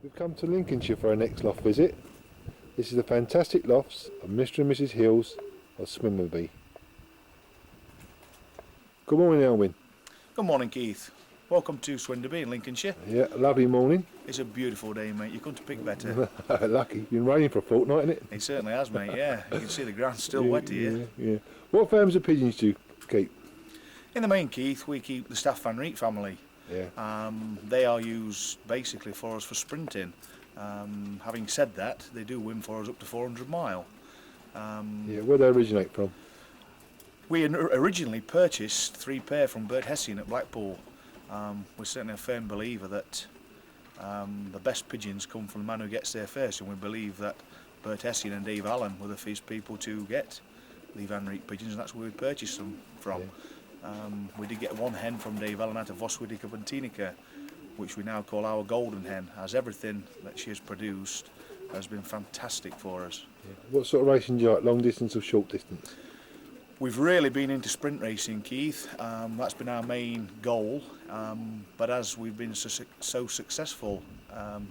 We've come to Lincolnshire for our next loft visit. This is the fantastic lofts of Mr. and Mrs. Hills of Swimmerby. Good morning, Alwyn. Good morning, Keith. Welcome to Swinderby in Lincolnshire. Yeah, lovely morning. It's a beautiful day, mate. You couldn't pick better. Lucky. It's been raining for a fortnight, hasn't it? It certainly has, mate, yeah. You can see the ground's still wet here. Yeah. What firms of pigeons do you keep? In the main, Keith, we keep the Staff Van Riet family. Yeah. They are used basically for us for sprinting. Having said that, they do win for us up to 400 mile. Yeah, where do they originate from? We originally purchased 3 pair from Bert Hessian at Blackpool. We're certainly a firm believer that the best pigeons come from the man who gets there first, and we believe that Bert Hessian and Dave Allen were the first people to get the Van Riet pigeons, and that's where we purchased them from. Yeah. We did get one hen from Dave Allen out of Voswicke and Tinica, which we now call our golden hen, as everything that she has produced has been fantastic for us. Yeah. What sort of racing do you like, long distance or short distance? We've really been into sprint racing, Keith. That's been our main goal, but as we've been so successful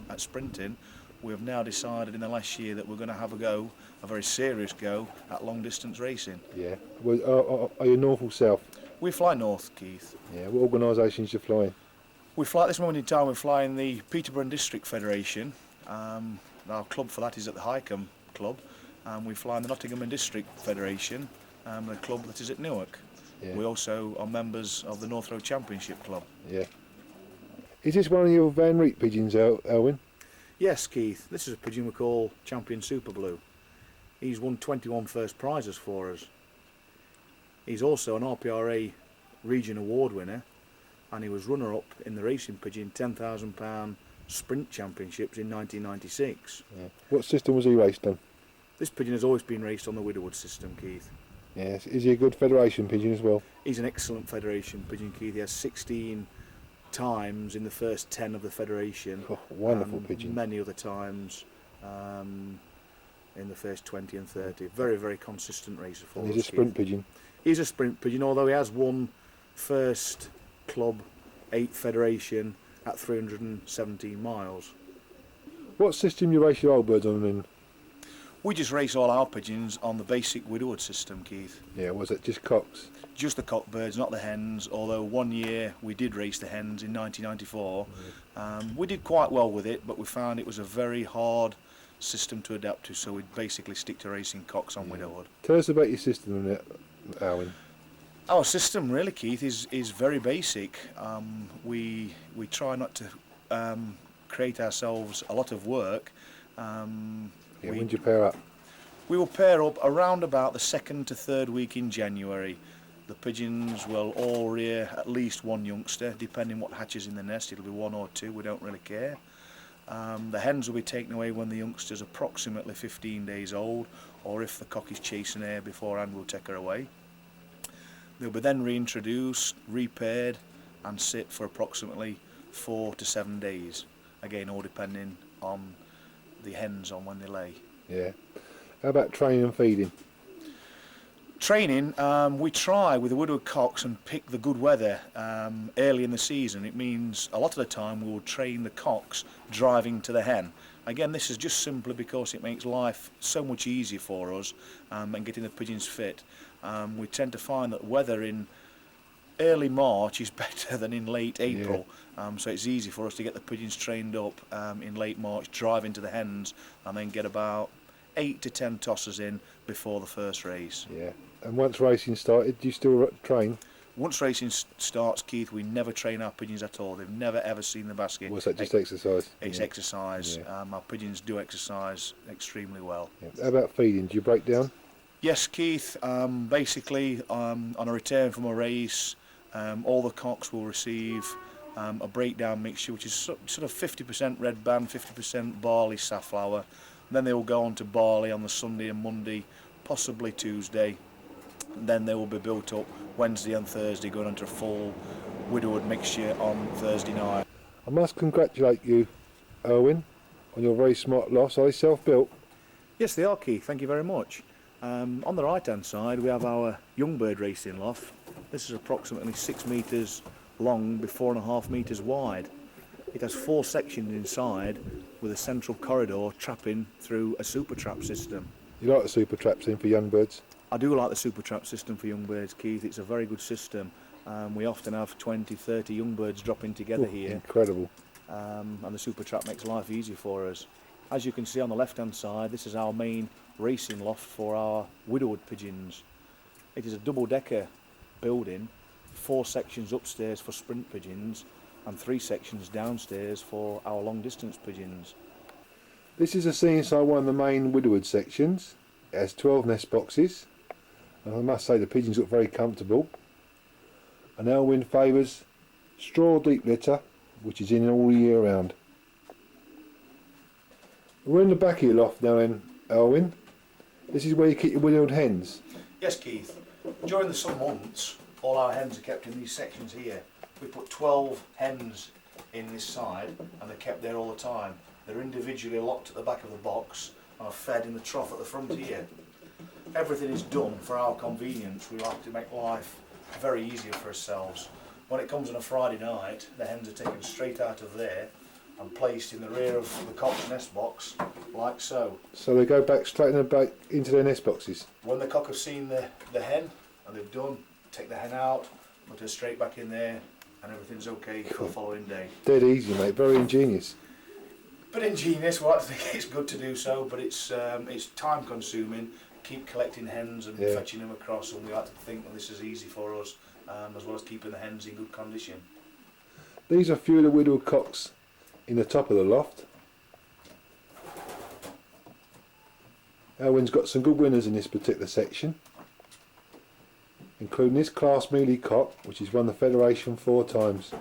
at sprinting, we have now decided in the last year that we're going to have a very serious go at long distance racing. Yeah. Well, are you north or south? We fly north, Keith. Yeah. What organisations do you fly in? We fly at this moment in time. We're flying the Peterborough District Federation. Our club for that is at the Highcombe Club. We fly in the Nottingham and District Federation, the club that is at Newark. Yeah. We also are members of the North Road Championship Club. Yeah. Is this one of your Van Riet pigeons, Alwyn? Yes, Keith. This is a pigeon we call Champion Super Blue. He's won 21 first prizes for us. He's also an RPRA Region Award winner, and he was runner-up in the Racing Pigeon £10,000 Sprint Championships in 1996. Yeah. What system was he raced on? This pigeon has always been raced on the Widowhood system, Keith. Yes. Is he a good Federation pigeon as well? He's an excellent Federation pigeon, Keith. He has 16 times in the first 10 of the Federation. Oh, wonderful pigeon. Many other times in the first 20 and 30. Very, very consistent racer for us. He's a sprint pigeon. He's a sprint pigeon, although he has won first club 8 Federation at 317 miles. What system you race your old birds on in? We just race all our pigeons on the basic Widowhood system, Keith. Yeah, was it just cocks? Just the cock birds, not the hens, although one year we did race the hens in 1994. We did quite well with it, but we found it was a very hard system to adapt to, so we'd basically stick to racing cocks on Widowhood. Tell us about your system on it, Alwyn. Our system really, Keith, is very basic. We try not to create ourselves a lot of work. When do you pair up? We will pair up around about the 2nd to 3rd week in January. The pigeons will all rear at least one youngster, depending what hatches in the nest. It'll be 1 or 2, we don't really care. The hens will be taken away when the youngster's approximately 15 days old, or if the cock is chasing air beforehand, we'll take her away. They'll be then reintroduced, repaired, and sit for approximately 4 to 7 days. Again, all depending on the hens on when they lay. Yeah. How about training and feeding? Training, we try with the Widowhood cocks and pick the good weather early in the season. It means a lot of the time we will train the cocks driving to the hen. Again, this is just simply because it makes life so much easier for us and getting the pigeons fit. We tend to find that weather in early March is better than in late April. Yeah. So it's easy for us to get the pigeons trained up in late March, drive into the hens, and then get about 8 to 10 tosses in before the first race. Yeah. And once racing started, do you still train? Once racing starts, Keith, we never train our pigeons at all. They've never ever seen the basket. Was that just exercise? It's exercise. Yeah. Our pigeons do exercise extremely well. Yeah. How about feeding? Do you break down? Yes, Keith. Basically, on a return from a race, all the cocks will receive a breakdown mixture, which is sort of 50% red band, 50% barley safflower. Then they will go on to barley on the Sunday and Monday, possibly Tuesday. Then they will be built up Wednesday and Thursday, going on to a full Widowhood mixture on Thursday night. I must congratulate you, Alwyn, on your very smart lofts. Are they self-built? Yes, they are, Keith. Thank you very much. On the right-hand side, we have our young bird racing loft. This is approximately 6 metres long by 4.5 metres wide. It has 4 sections inside with a central corridor trapping through a super trap system. You like the super traps in for young birds? I do like the super trap system for young birds, Keith. It's a very good system. We often have 20, 30 young birds dropping together here. Incredible. And the super trap makes life easier for us. As you can see on the left hand side, this is our main racing loft for our Widowhood pigeons. It is a double-decker building, 4 sections upstairs for sprint pigeons and 3 sections downstairs for our long distance pigeons. This is a scene inside one of the main Widowhood sections. It has 12 nest boxes, and I must say the pigeons look very comfortable. And Alwyn favours straw deep litter, which is in all year round. We're in the back of your loft now, Alwyn. This is where you keep your widowed hens. Yes, Keith. During the summer months, all our hens are kept in these sections here. We put 12 hens in this side, and they're kept there all the time. They're individually locked at the back of the box and are fed in the trough at the front here. Everything is done for our convenience. We like to make life very easier for ourselves. When it comes on a Friday night, the hens are taken straight out of there and placed in the rear of the cock's nest box, like so. So they go back straight into their nest boxes? When the cock have seen the hen, and they've done, take the hen out, put her straight back in there, and everything's okay for the following day. Dead easy, mate. Very ingenious. But ingenious, we like to think it's good to do so, but it's time consuming. Keep collecting hens and fetching them across, and we like to think that this is easy for us, as well as keeping the hens in good condition. These are a few of the widowed cocks in the top of the loft. Alwyn's got some good winners in this particular section, including this Class Mealy cock, which has won the Federation 4 times.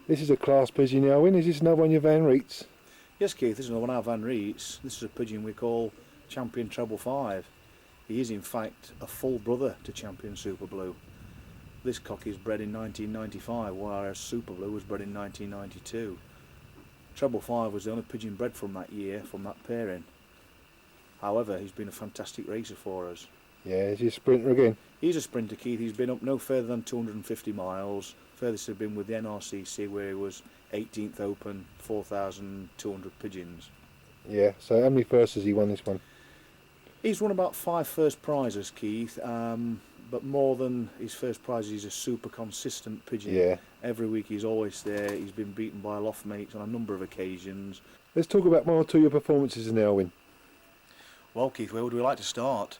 This is a class pigeon, Alwyn. Is this another one of your Van Reets? Yes, Keith, this is another one of our Van Reets. This is a pigeon we call Champion Treble 5. He is in fact a full brother to Champion Super Blue. This cock is bred in 1995, whereas Super Blue was bred in 1992. Treble 5 was the only pigeon bred from that year, from that pairing. However, he's been a fantastic racer for us. Yeah, is he a sprinter again? He's a sprinter, Keith. He's been up no further than 250 miles. Furthest had been with the NRCC, where he was 18th Open, 4,200 pigeons. Yeah, so how many firsts has he won this one? He's won about 5 first prizes, Keith, but more than his first prizes, he's a super consistent pigeon. Yeah. Every week he's always there. He's been beaten by loft mates on a number of occasions. Let's talk about one or two of your performances in Alwyn. Well, Keith, where would we like to start?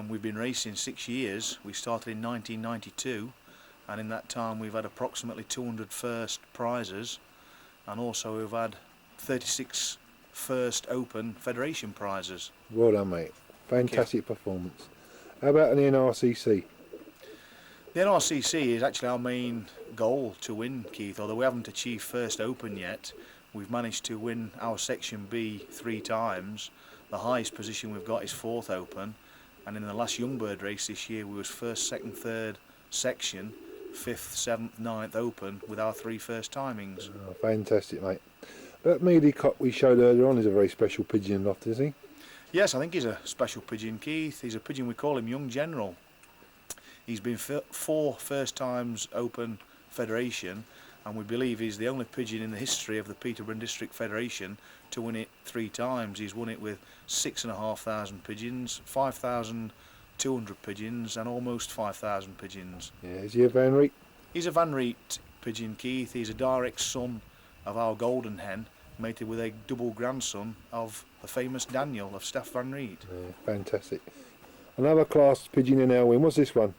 We've been racing 6 years. We started in 1992, and in that time we've had approximately 200 first prizes, and also we've had 36 first Open Federation prizes. Well done, mate. Fantastic performance. How about an NRCC? The NRCC is actually our main goal to win, Keith. Although we haven't achieved first Open yet, we've managed to win our Section B 3 times. The highest position we've got is 4th Open, and in the last Youngbird race this year we was 1st, 2nd, 3rd section, 5th, 7th, 9th Open with our 3 first timings. Oh, fantastic, mate. That Mealy cock we showed earlier on is a very special pigeon in Loft, isn't he? Yes, I think he's a special pigeon, Keith. He's a pigeon, we call him Young General. He's been 4 first times Open Federation, and we believe he's the only pigeon in the history of the Peterborough District Federation to win it 3 times. He's won it with 6,500 pigeons, 5,200 pigeons, and almost 5,000 pigeons. Yeah, is he a Van Reet? He's a Van Reet pigeon, Keith. He's a direct son of our golden hen, mated with a double grandson of the famous Daniel of Staff Van Reet. Yeah, fantastic. Another class pigeon in Alwyn. What's this one?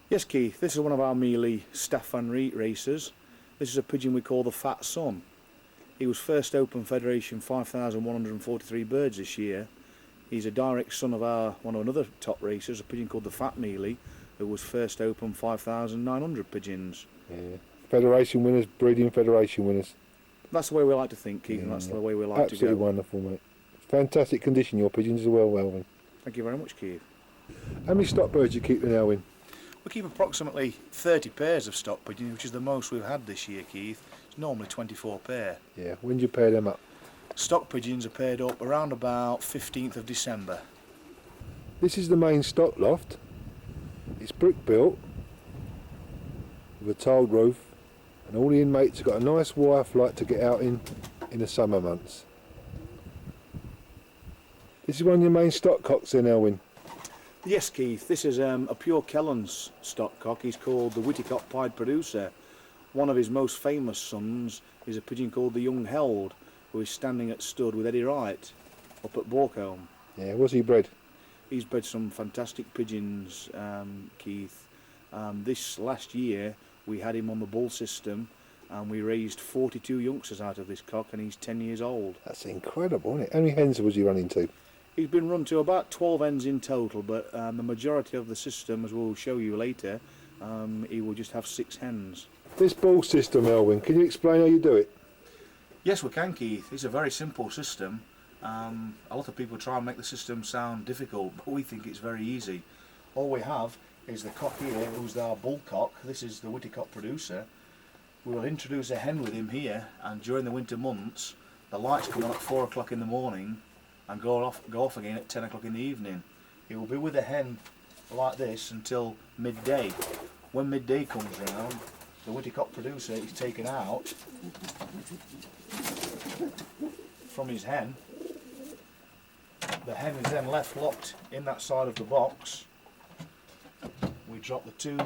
Yes, Keith, this is one of our Mealy Staff Van Reet racers. This is a pigeon we call the Fat Son. He was first Open Federation 5,143 birds this year. He's a direct son of one of another top racers, a pigeon called the Fat Mealy, who was first Open 5,900 pigeons. Yeah. Federation winners, breeding Federation winners. That's the way we like to think, Keith, and that's the way we like to go. Absolutely wonderful, mate. Fantastic condition, your pigeons as well, Alwyn. Thank you very much, Keith. How many stock birds do you keep in Alwyn? We keep approximately 30 pairs of stock pigeons, which is the most we've had this year, Keith. It's normally 24 pair. Yeah, when do you pair them up? Stock pigeons are paired up around about 15th of December. This is the main stock loft. It's brick built with a tiled roof, and all the inmates have got a nice wire flight to get out in the summer months. This is one of your main stock cocks then, Alwyn? Yes, Keith, this is a pure Kellen's stock cock. He's called the Widowhood Pied Producer. One of his most famous sons is a pigeon called the Young Held, who is standing at stud with Eddie Wright up at Borcombe. Yeah, was he bred? He's bred some fantastic pigeons, Keith. This last year we had him on the bull system, and we raised 42 youngsters out of this cock, and he's 10 years old. That's incredible, isn't it? How many hens was he running to? He's been run to about 12 hens in total, but the majority of the system, as we'll show you later, he will just have 6 hens. This bull system, Alwyn, can you explain how you do it? Yes, we can, Keith. It's a very simple system. A lot of people try and make the system sound difficult, but we think it's very easy. All we have is the cock here, who's our bull cock. This is the Widowhood Producer. We will introduce a hen with him here, and during the winter months, the lights come on at 4 o'clock in the morning and go off again at 10 o'clock in the evening. He will be with a hen like this until midday. When midday comes round, the Widowhood Producer is taken out from his hen. The hen is then left locked in that side of the box. We drop the 2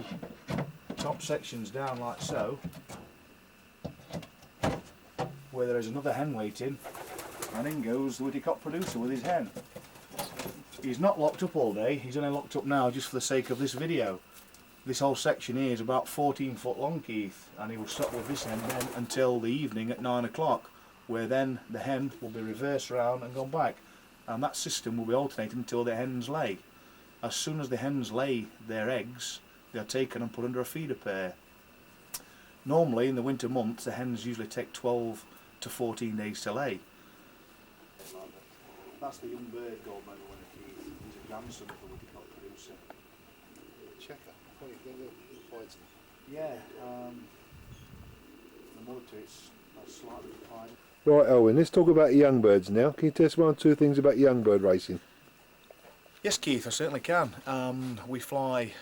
top sections down like so, where there is another hen waiting, and in goes the Widowhood Producer with his hen. He's not locked up all day, he's only locked up now just for the sake of this video. This whole section here is about 14 foot long, Keith, and he will stop with this hen then until the evening at 9 o'clock, where then the hen will be reversed round and gone back, and that system will be alternating until the hens lay. As soon as the hens lay their eggs, they are taken and put under a feeder pair. Normally in the winter months the hens usually take 12 to 14 days to lay. That's the young bird gold medal winner, Keith. He's a grandson of the Widowhood Producer. Checker. Yeah, the mother to it's slightly defined. Right, Alwyn, let's talk about young birds now. Can you tell us 1 or 2 things about young bird racing? Yes, Keith, I certainly can. We fly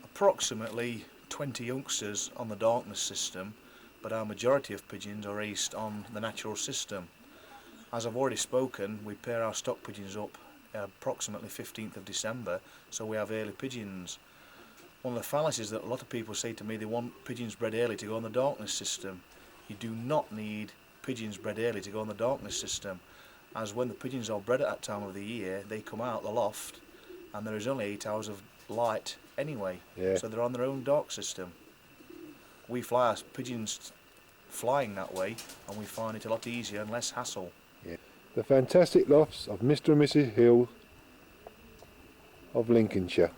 approximately 20 youngsters on the darkness system, but our majority of pigeons are raised on the natural system. As I've already spoken, we pair our stock pigeons up approximately 15th of December, so we have early pigeons. One of the fallacies that a lot of people say to me, they want pigeons bred early to go on the darkness system. You do not need pigeons bred early to go on the darkness system, as when the pigeons are bred at that time of the year, they come out the loft and there is only 8 hours of light anyway, so they're on their own dark system. We fly our pigeons flying that way, and we find it a lot easier and less hassle. The fantastic lofts of Mr. and Mrs. Hill of Lincolnshire.